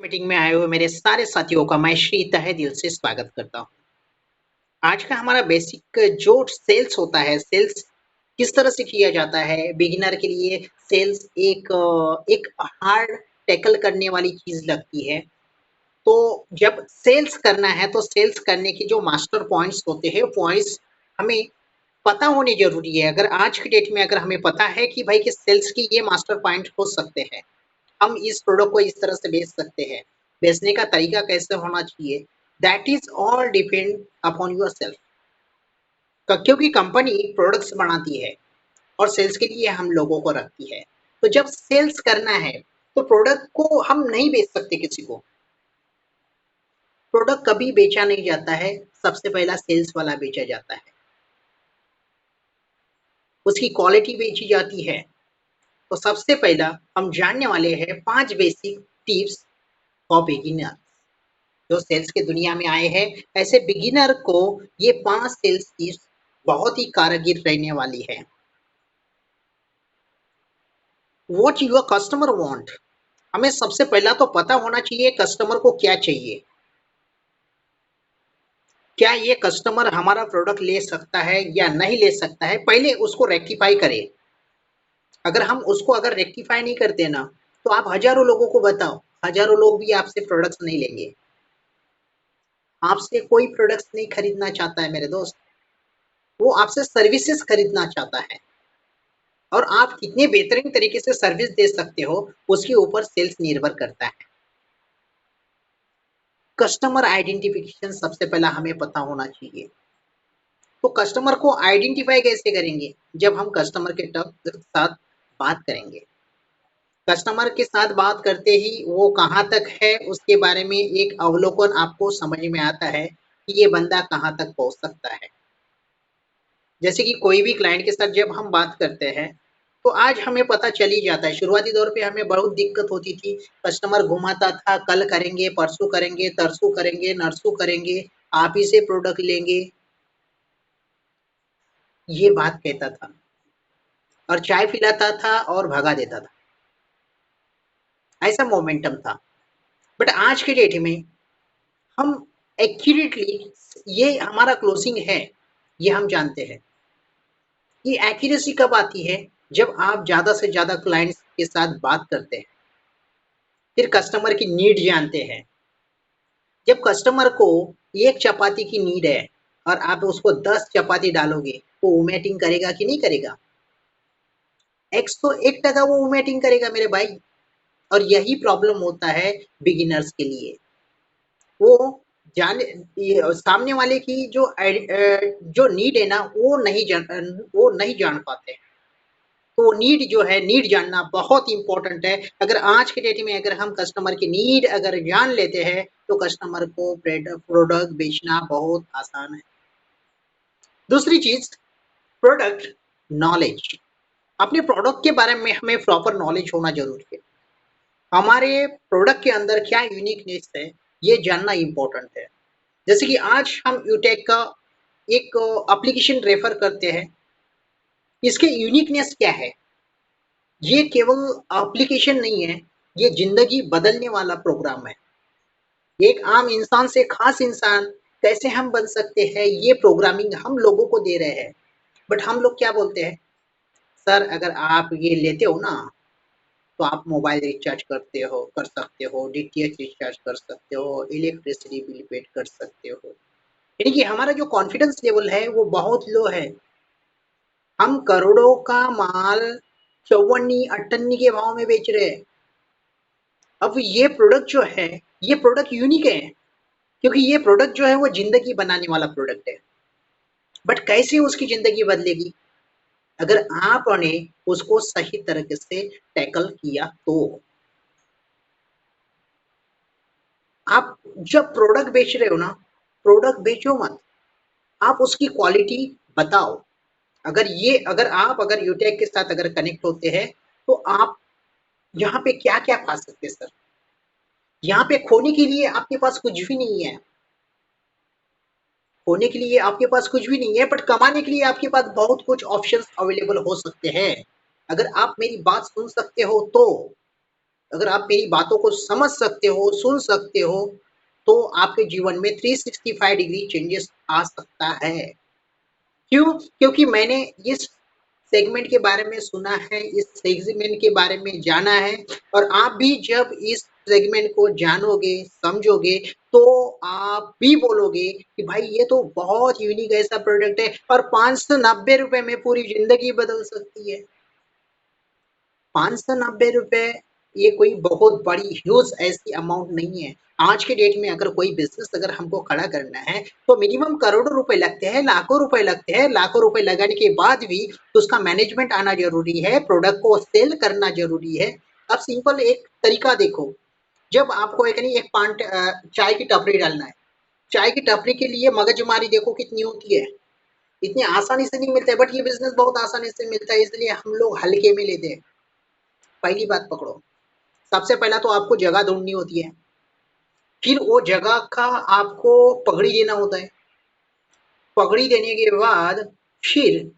Meeting में आए हुए मेरे सारे साथियों का मैं श्री तहे दिल से स्वागत करता हूँ। आज का हमारा बेसिक जो सेल्स होता है, सेल्स किस तरह से किया जाता है, बिगिनर के लिए सेल्स एक हार्ड टैकल करने वाली चीज़ लगती है। तो जब सेल्स करना है, तो सेल्स करने के जो मास्टर पॉइंट्स होते हैं, पॉइंट्स हमें पता होने ज़रूरी है। अगर आज की डेट में अगर हमें पता है कि भाई कि सेल्स की ये मास्टर पॉइंट हो सकते हैं, हम इस प्रोडक्ट को इस तरह से बेच सकते हैं, बेचने का तरीका कैसे होना चाहिए, that is all depend upon your self. क्योंकि कंपनी प्रोडक्ट्स बनाती है और सेल्स के लिए हम लोगों को रखती है। तो जब सेल्स करना है तो प्रोडक्ट को हम नहीं बेच सकते किसी को। प्रोडक्ट कभी बेचा नहीं जाता है, सबसे पहला सेल्स वाला बेचा जाता है, उसकी क्वालिटी बेची जाती है। तो सबसे पहला हम जानने वाले हैं 5 बेसिक टिप्स फॉर बिगिनर। जो सेल्स की दुनिया में आए हैं, ऐसे बिगिनर को ये 5 सेल्स टिप्स बहुत ही कारगर रहने वाली है। व्हाट योर कस्टमर वांट, हमें सबसे पहला तो पता होना चाहिए कस्टमर को क्या चाहिए। क्या ये कस्टमर हमारा प्रोडक्ट ले सकता है या नहीं ले सकता है, पहले उसको रेक्टिफाई करें। अगर हम उसको अगर रेक्टिफाई नहीं करते ना, तो आप हजारों लोगों को बताओ, हजारों लोग भी आपसे प्रोडक्ट्स नहीं लेंगे। आपसे कोई प्रोडक्ट्स नहीं खरीदना चाहता है मेरे दोस्त, वो आपसे सर्विसेज खरीदना चाहता है। और आप कितने बेहतरीन तरीके से सर्विस दे सकते हो, उसके ऊपर सेल्स निर्भर करता है। कस्टमर आइडेंटिफिकेशन सबसे पहला हमें पता होना चाहिए। तो कस्टमर को आइडेंटिफाई कैसे करेंगे? जब हम कस्टमर के साथ बात करेंगे। कस्टमर के साथ बात करते ही वो कहाँ तक है, उसके बारे में एक अवलोकन आपको समझ में आता है कि ये बंदा कहाँ तक पहुँच सकता है। जैसे कि कोई भी क्लाइंट के साथ जब हम बात करते हैं, तो आज हमें पता चल ही जाता है। शुरुआती दौर पे हमें बहुत दिक्कत होती थी, कस्टमर घुमाता था, कल करेंगे, परसों करेंगे, तरसों करेंगे, नरसों करेंगे, आप ही से प्रोडक्ट लेंगे, ये बात कहता था और चाय पिलाता था और भगा देता था। ऐसा मोमेंटम था। बट आज के डेट में हम एक्यूरेटली ये हमारा क्लोजिंग है, ये हम जानते हैं। ये एक्यूरेसी कब आती है? जब आप ज़्यादा से ज़्यादा क्लाइंट्स के साथ बात करते हैं, फिर कस्टमर की नीड जानते हैं। जब कस्टमर को एक चपाती की नीड है और आप उसको 10 चपाती डालोगे, वो वोमिटिंग करेगा कि नहीं करेगा? 101% वो वोमिटिंग करेगा मेरे भाई। और यही प्रॉब्लम होता है बिगिनर्स के लिए। वो सामने वाले की जो नीड है ना, वो नहीं जान पाते हैं। तो नीड जो है, नीड जानना बहुत इंपॉर्टेंट है। अगर आज के डेट में अगर हम कस्टमर की नीड अगर जान लेते हैं, तो कस्टमर को प्रोडक्ट बेचना बहुत आसान है। दूसरी चीज, प्रोडक्ट नॉलेज। अपने प्रोडक्ट के बारे में हमें प्रॉपर नॉलेज होना जरूरी है। हमारे प्रोडक्ट के अंदर क्या यूनिकनेस है, ये जानना इंपॉर्टेंट है। जैसे कि आज हम यूटेक का एक एप्लीकेशन रेफर करते हैं, इसके यूनिकनेस क्या है? ये केवल एप्लीकेशन नहीं है, ये जिंदगी बदलने वाला प्रोग्राम है। एक आम इंसान से खास इंसान कैसे हम बन सकते हैं, ये प्रोग्रामिंग हम लोगों को दे रहे हैं। बट हम लोग क्या बोलते हैं, सर अगर आप ये लेते हो ना, तो आप मोबाइल रिचार्ज कर सकते हो, डीटीएच रिचार्ज कर सकते हो, इलेक्ट्रिसिटी बिल पे कर सकते हो। यानी कि हमारा जो कॉन्फिडेंस लेवल है वो बहुत लो है। हम करोड़ों का माल चौवन्नी अट्टन्नी के भाव में बेच रहे हैं। अब ये प्रोडक्ट जो है, ये प्रोडक्ट यूनिक है, क्योंकि ये प्रोडक्ट जो है वो जिंदगी बनाने वाला प्रोडक्ट है। बट कैसे उसकी जिंदगी बदलेगी? अगर आपने उसको सही तरीके से टैकल किया तो। आप जब प्रोडक्ट बेच रहे हो ना, प्रोडक्ट बेचो मत, आप उसकी क्वालिटी बताओ। अगर यूटेक के साथ अगर कनेक्ट होते हैं, तो आप यहाँ पे क्या क्या पा सकते हैं सर? यहाँ पे खोने के लिए आपके पास कुछ भी नहीं है। होने के लिए आपके पास कुछ भी नहीं है, बट कमाने के लिए आपके पास बहुत कुछ ऑप्शंस अवेलेबल हो सकते हैं। अगर आप मेरी बात सुन सकते हो तो। अगर आप मेरी बातों को समझ सकते हो, सुन सकते हो, तो आपके जीवन में 365 डिग्री चेंजेस आ सकता है। क्यों? क्योंकि मैंने इस सेगमेंट के बारे में सुना है, इस सेगमेंट के बारे में जाना है, और आप भी जब इस सेगमेंट को जानोगे, समझोगे, तो आप भी बोलोगे कि भाई ये तो बहुत यूनिक ऐसा प्रोडक्ट है और ₹590 में पूरी ज़िंदगी बदल सकती है। ₹590 ये कोई बहुत बड़ी ह्यूज ऐसी अमाउंट नहीं है। आज के डेट में अगर कोई बिज़नेस अगर हमको खड़ा करना है, तो मिनिमम करोड़ों रुपए लगते हैं, लाखों रुपए लगते हैं। लाखों रुपए लगाने के बाद भी उसका मैनेजमेंट आना ज़रूरी है, प्रोडक्ट को सेल करना ज़रूरी है। अब सिंपल एक तरीका देखो, जब आपको एक नहीं एक चाय की टपरी डालना है, चाय की टपरी के लिए मगजमारी देखो कितनी होती है। इतनी आसानी से नहीं मिलता है, बट ये बिज़नेस बहुत आसानी से मिलता है, इसलिए हम लोग हल्के में लेते हैं। पहली बात पकड़ो, सबसे पहला तो आपको जगह ढूँढनी होती है, फिर वो जगह का आपको पगड़ी देना होता है। पगड़ी देने के बाद फिर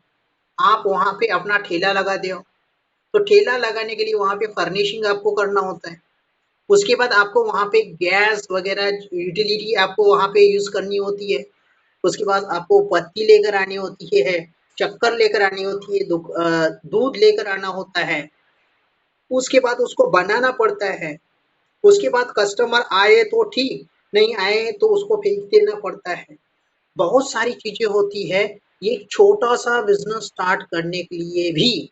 आप वहाँ पे अपना ठेला लगाते हो, तो ठेला लगाने के लिए वहाँ पे फर्निशिंग आपको करना होता है। उसके बाद आपको वहाँ पे गैस वगैरह यूटिलिटी आपको वहाँ पे यूज़ करनी होती है। उसके बाद आपको पत्ती लेकर आनी होती है, शक्कर लेकर आनी होती है, दूध लेकर आना होता है। उसके बाद उसको बनाना पड़ता है। उसके बाद कस्टमर आए तो ठीक, नहीं आए तो उसको फेंक देना पड़ता है। बहुत सारी चीज़ें होती है, ये छोटा-सा बिज़नेस स्टार्ट करने के लिए भी,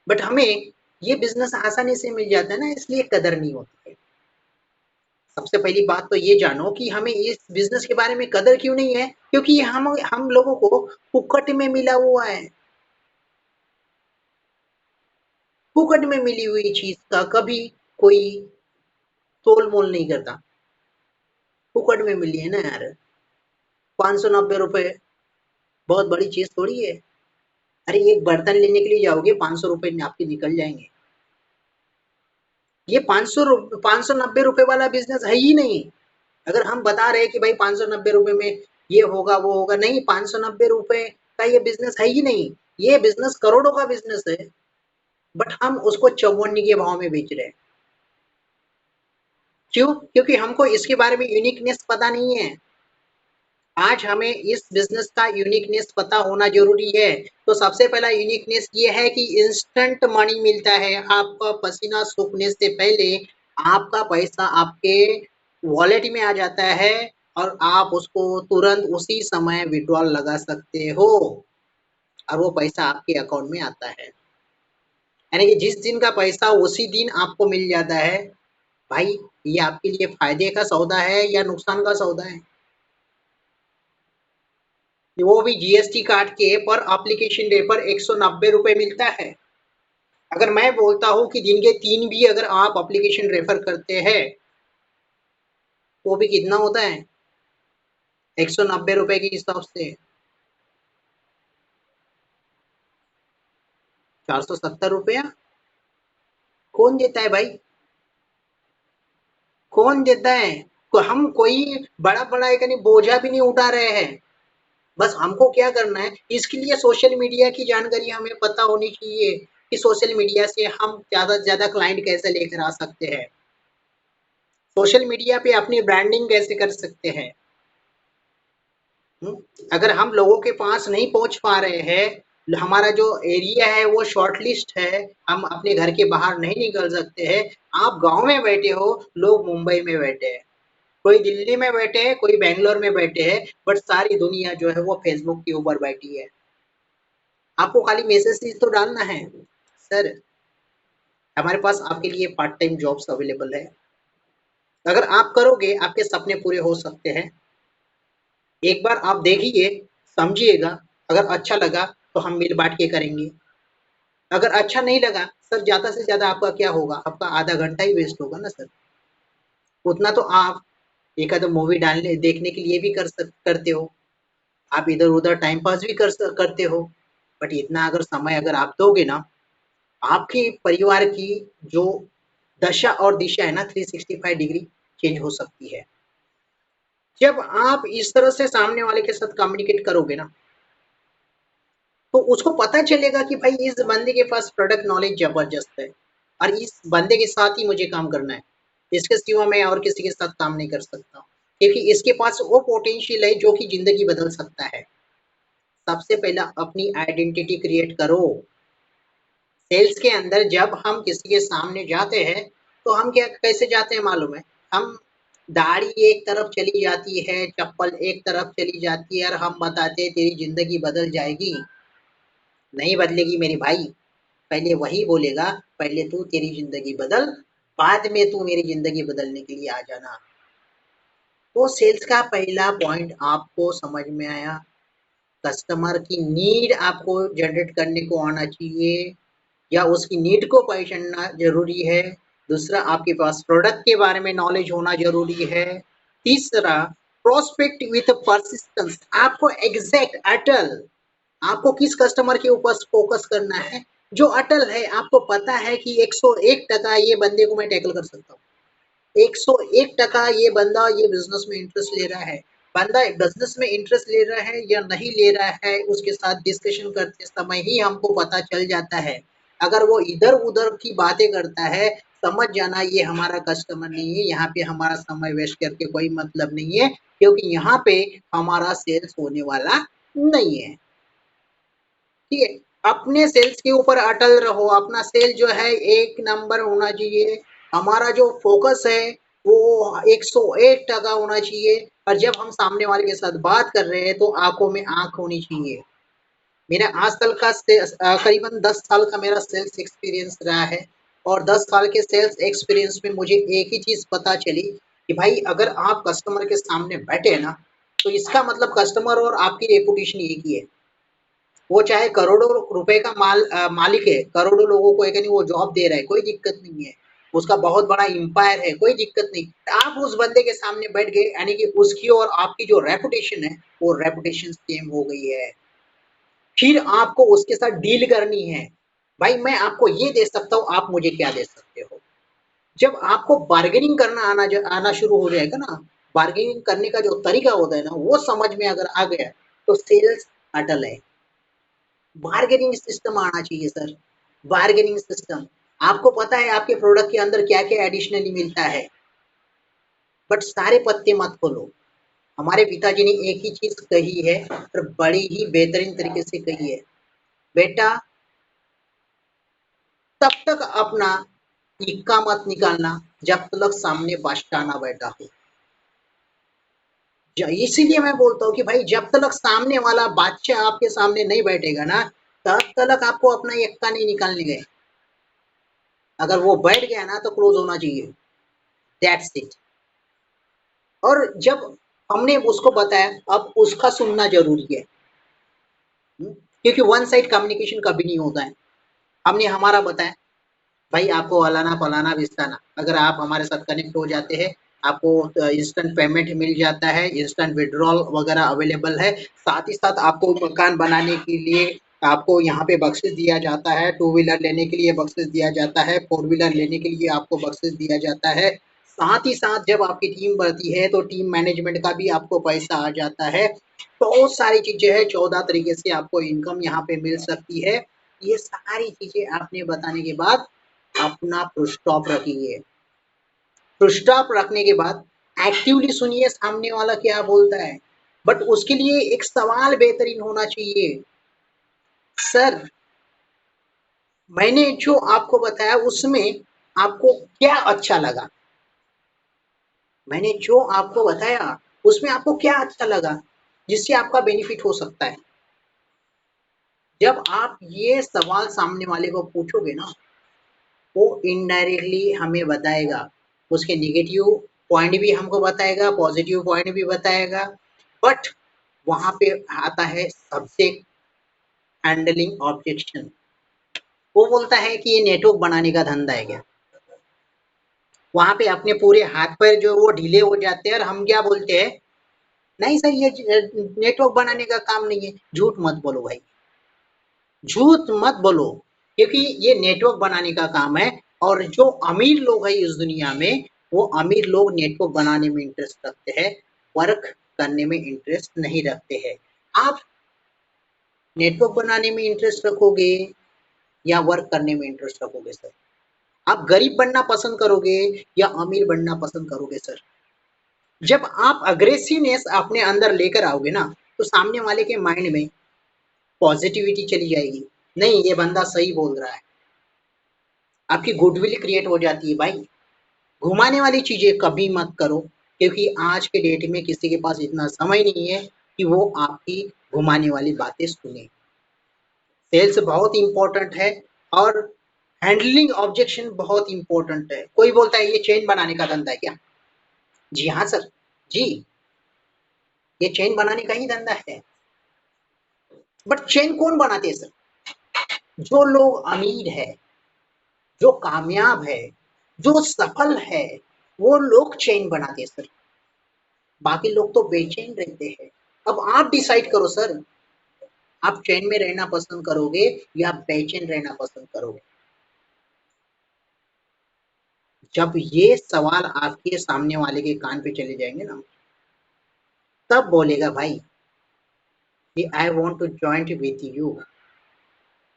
बट हमें ये बिज़नेस आसानी से मिल जाता है ना, इसलिए कदर नहीं होती है। सबसे पहली बात तो ये जानो कि हमें इस बिज़नेस के बारे में कदर क्यों नहीं है? क्योंकि हम लोगों को फुकट में मिला हुआ है। फुकट में मिली हुई चीज़ का कभी कोई तोल-मोल नहीं करता। फुकट में मिली है ना यार, ₹590 बहुत बड़ी चीज़ थोड़ी है। अरे एक बर्तन लेने के लिए जाओगे ₹500 में आपके निकल जाएँगे। ये 590 वाला बिज़नेस है ही नहीं। अगर हम बता रहे हैं कि भाई ₹590 में ये होगा, वो होगा, नहीं, ₹590 का ये बिज़नेस है ही नहीं। ये बिज़नेस करोड़ों का बिज़नेस है, बट हम उसको चौवन्नी के भाव में बेच रहे हैं। क्यों? क्योंकि हमको इसके बारे में यूनिकनेस पता नहीं है। आज हमें इस बिज़नेस का यूनिकनेस पता होना ज़रूरी है। तो सबसे पहला यूनिकनेस ये है कि इंस्टेंट मनी मिलता है। आपका पसीना सूखने से पहले आपका पैसा आपके वॉलेट में आ जाता है और आप उसको तुरंत उसी समय विथड्रॉल लगा सकते हो और वो पैसा आपके अकाउंट में आता है। यानी कि जिस दिन का पैसा उसी दिन आपको मिल जाता है। भाई, ये आपके लिए फ़ायदे का सौदा है या नुकसान का सौदा है? वो भी जीएसटी काट के पर एप्लीकेशन डे पर ₹190 मिलता है। अगर मैं बोलता हूँ कि दिन के 3 भी अगर आप एप्लीकेशन रेफर करते हैं, वो भी कितना होता है? ₹190 के हिसाब से ₹470। कौन देता है भाई? कौन देता है? तो हम कोई बड़ा-बड़ा एक यानी बोझा भी नहीं उठा रहे हैं। बस हमको क्या करना है, इसके लिए सोशल मीडिया की जानकारी हमें पता होनी चाहिए कि सोशल मीडिया से हम ज़्यादा से ज़्यादा क्लाइंट कैसे लेकर आ सकते हैं। सोशल मीडिया पे अपनी ब्रांडिंग कैसे कर सकते हैं। हुँ? अगर हम लोगों के पास नहीं पहुँच पा रहे हैं, हमारा जो एरिया है वो शॉर्ट लिस्ट है, हम अपने घर के बाहर नहीं निकल सकते हैं। आप गाँव में बैठे हो, लोग मुंबई में बैठे हैं, कोई दिल्ली में बैठे हैं, कोई बैंगलोर में बैठे हैं, बट सारी दुनिया जो है वो फेसबुक के ऊपर बैठी है। आपको खाली मैसेज ही तो डालना है, सर हमारे पास आपके लिए पार्ट टाइम जॉब्स अवेलेबल है। अगर आप करोगे, आपके सपने पूरे हो सकते हैं। एक बार आप देखिए, समझिएगा, अगर अच्छा लगा तो हम मिल बाँट के करेंगे। अगर अच्छा नहीं लगा, सर ज़्यादा से ज़्यादा आपका क्या होगा? आपका आधा घंटा ही वेस्ट होगा ना सर। उतना तो आप एक आधा मूवी डालने देखने के लिए भी करते हो। आप इधर-उधर टाइम पास भी करते हो। बट इतना अगर समय अगर आप दोगे ना, आपके परिवार की जो दशा और दिशा है ना 365 डिग्री चेंज हो सकती है। जब आप इस तरह से सामने वाले के साथ कम्युनिकेट करोगे ना, तो उसको पता चलेगा कि भाई इस बंदे के पास प्रोडक्ट नॉलेज ज़बरदस्त है। और इस बंदे के साथ ही मुझे काम करना है। इसके सिवा मैं और किसी के साथ काम नहीं कर सकता, क्योंकि इसके पास वो पोटेंशियल है जो कि ज़िंदगी बदल सकता है। सबसे पहला अपनी आइडेंटिटी क्रिएट करो। सेल्स के अंदर जब हम किसी के सामने जाते हैं, तो हम क्या कैसे जाते हैं मालूम है? हम दाढ़ी एक तरफ चली जाती है, चप्पल एक तरफ चली जाती है और हम बताते हैं तेरी ज़िंदगी बदल जाएगी। नहीं बदलेगी मेरे भाई। पहले वही बोलेगा, पहले तू तेरी ज़िंदगी बदल, बाद में तू मेरी ज़िंदगी बदलने के लिए आ जाना। तो सेल्स का पहला पॉइंट आपको समझ में आया। कस्टमर की नीड आपको जनरेट करने को आना चाहिए या उसकी नीड को पहचानना ज़रूरी है। दूसरा, आपके पास प्रोडक्ट के बारे में नॉलेज होना ज़रूरी है। तीसरा, प्रोस्पेक्ट विथ परसिस्टेंस, आपको एग्ज़ैक्ट अटल, आपको किस कस्टमर के ऊपर फ़ोकस करना है, जो अटल है, आपको पता है कि 101% ये बंदे को मैं टैकल कर सकता हूँ। 101% ये बंदा ये बिज़नेस में इंटरेस्ट ले रहा है। बंदा बिज़नेस में इंटरेस्ट ले रहा है या नहीं ले रहा है, उसके साथ डिस्कशन करते समय ही हमको पता चल जाता है। अगर वो इधर-उधर की बातें करता है, समझ जाना ये हमारा कस्टमर नहीं है, यहाँ पे हमारा समय वेस्ट करके कोई मतलब नहीं है, क्योंकि यहाँ पे हमारा सेल्स होने वाला नहीं है। ठीक है? अपने सेल्स के ऊपर अटल रहो, अपना सेल जो है एक नंबर होना चाहिए। हमारा जो फोकस है वो 101% होना चाहिए और जब हम सामने वाले के साथ बात कर रहे हैं तो आँखों में आँख होनी चाहिए। मेरा आज तक का करीबन 10 साल का मेरा सेल्स एक्सपीरियंस रहा है और 10 साल के सेल्स एक्सपीरियंस में मुझे एक ही चीज़ पता चली कि भाई अगर आप कस्टमर के सामने बैठे हैं ना, तो इसका मतलब कस्टमर और आपकी रेपुटेशन एक ही है। वो चाहे करोड़ों रुपए का मालिक है, करोड़ों लोगों को है कि नहीं वो जॉब दे रहा है, कोई दिक्कत नहीं है। उसका बहुत बड़ा एम्पायर है, कोई दिक्कत नहीं। आप उस बंदे के सामने बैठ गए यानी कि उसकी और आपकी जो रेपुटेशन है, वो रेपुटेशन सेम हो गई है। फिर आपको उसके साथ डील करनी है। भाई मैं आपको ये दे सकता हूँ, आप मुझे क्या दे सकते हो? जब आपको बार्गेनिंग करना आना शुरू हो जाएगा ना, बार्गेनिंग करने का जो तरीका होता है ना, वो समझ में अगर आ गया, तो सेल्स अटल है। बार्गेनिंग सिस्टम आना चाहिए सर। बार्गेनिंग सिस्टम, आपको पता है आपके प्रोडक्ट के अंदर क्या-क्या एडिशनली मिलता है, बट सारे पत्ते मत खोलो। हमारे पिताजी ने एक ही चीज़ कही है और बड़ी ही बेहतरीन तरीके से कही है, बेटा तब तक अपना इक्का मत निकालना जब तक सामने बादशाह ना बैठा हो। इसीलिए मैं बोलता हूँ कि भाई जब तक सामने वाला बादशाह आपके सामने नहीं बैठेगा ना, तब तक आपको अपना इक्का नहीं निकालने गए। अगर वो बैठ गया ना तो क्लोज होना चाहिए। That's it. और जब हमने उसको बताया, अब उसका सुनना ज़रूरी है। क्योंकि वन साइड कम्युनिकेशन कभी नहीं होता है। हमने हमारा बताया, भाई आपको फलाना ढिमकाना, अगर आप हमारे साथ कनेक्ट हो जाते हैं, आपको इंस्टेंट पेमेंट मिल जाता है, इंस्टेंट विथड्रॉल वगैरह अवेलेबल है। साथ ही साथ आपको मकान बनाने के लिए आपको यहाँ पे बख्शिश दिया जाता है, टू व्हीलर लेने के लिए बख्शिश दिया जाता है, फोर व्हीलर लेने के लिए आपको बख्शिश दिया जाता है। साथ ही साथ जब आपकी टीम बढ़ती है तो टीम मैनेजमेंट का भी आपको पैसा आ जाता है। बहुत सारी चीज़ें हैं, 14 तरीके से आपको इनकम यहाँ पे मिल सकती है। ये सारी चीज़ें आपने बताने के बाद अपना फुल स्टॉप रखिए। फुल स्टॉप रखने के बाद एक्टिवली सुनिए सामने वाला क्या बोलता है, बट उसके लिए एक सवाल बेहतरीन होना चाहिए। सर, मैंने जो आपको बताया उसमें आपको क्या अच्छा लगा? मैंने जो आपको बताया उसमें आपको क्या अच्छा लगा जिससे आपका बेनिफिट हो सकता है? जब आप ये सवाल सामने वाले को पूछोगे ना, वो इनडायरेक्टली हमें बताएगा, उसके नेगेटिव पॉइंट भी हमको बताएगा, पॉजिटिव पॉइंट भी बताएगा, बट वहाँ पे आता है सब्जेक्ट हैंडलिंग ऑब्जेक्शन। वो बोलता है कि ये नेटवर्क बनाने का धंधा है क्या? वहाँ पे अपने पूरे हाथ पैर जो वो ढीले हो जाते हैं और हम क्या बोलते हैं, नहीं सर ये नेटवर्क बनाने का काम नहीं है। झूठ मत बोलो भाई, झूठ मत बोलो, क्योंकि ये नेटवर्क बनाने का काम है। और जो अमीर लोग हैं इस दुनिया में, वो अमीर लोग नेटवर्क बनाने में इंटरेस्ट रखते हैं, वर्क करने में इंटरेस्ट नहीं रखते हैं। आप नेटवर्क बनाने में इंटरेस्ट रखोगे या वर्क करने में इंटरेस्ट रखोगे सर? आप गरीब बनना पसंद करोगे या अमीर बनना पसंद करोगे सर? जब आप अग्रेसिवनेस अपने अंदर लेकर आओगे ना, तो सामने वाले के माइंड में पॉजिटिविटी चली जाएगी। नहीं, ये बंदा सही बोल रहा है। आपकी गुडविल क्रिएट हो जाती है भाई। घुमाने वाली चीजें कभी मत करो, क्योंकि आज के डेट में किसी के पास इतना समय नहीं है कि वो आपकी घुमाने वाली बातें सुने। सेल्स बहुत इंपॉर्टेंट है और हैंडलिंग ऑब्जेक्शन बहुत इंपॉर्टेंट है। कोई बोलता है ये चेन बनाने का धंधा है क्या? जी हाँ सर। जी, ये चेन बनाने का ही धंधा है। बट चेन कौन बनाते हैं सर? जो लोग अमीर है, जो कामयाब है, जो सफल है, वो लोग चेन बनाते हैं सर। बाकी लोग तो बेचैन रहते हैं। अब आप डिसाइड करो सर, आप चैन में रहना पसंद करोगे या बेचैन रहना पसंद करोगे? जब ये सवाल आपके सामने वाले के कान पे चले जाएंगे ना, तब बोलेगा भाई कि I want to join with you,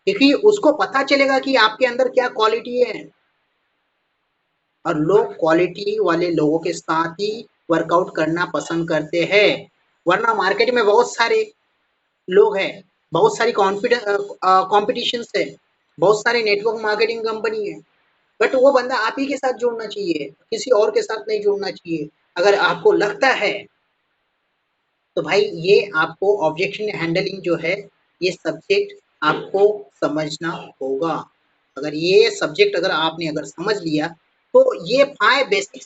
क्योंकि उसको पता चलेगा कि आपके अंदर क्या क्वालिटी है। और लोग क्वालिटी वाले लोगों के साथ ही वर्कआउट करना पसंद करते हैं। वरना मार्केट में बहुत सारे लोग हैं, बहुत सारी कॉम्पिटिशन्स है, बहुत सारे नेटवर्क मार्केटिंग कंपनी है, बट वो बंदा आप ही के साथ जुड़ना चाहिए, किसी और के साथ नहीं जुड़ना चाहिए। अगर आपको लगता है तो भाई ये आपको ऑब्जेक्शन हैंडलिंग जो है, ये सब्जेक्ट आपको समझना होगा। अगर ये सब्जेक्ट आपने समझ लिया, तो ये 5 बेसिक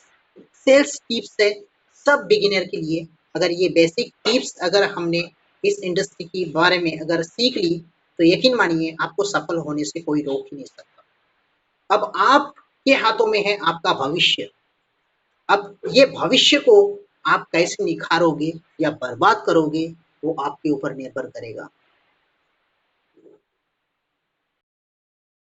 सेल्स टिप्स है सब बिगिनर के लिए। अगर ये बेसिक टिप्स हमने इस इंडस्ट्री के बारे में सीख ली, तो यकीन मानिए आपको सफल होने से कोई रोक ही नहीं सकता। अब आपके हाथों में है आपका भविष्य। अब ये भविष्य को आप कैसे निखारोगे या बर्बाद करोगे, वो आपके ऊपर निर्भर करेगा।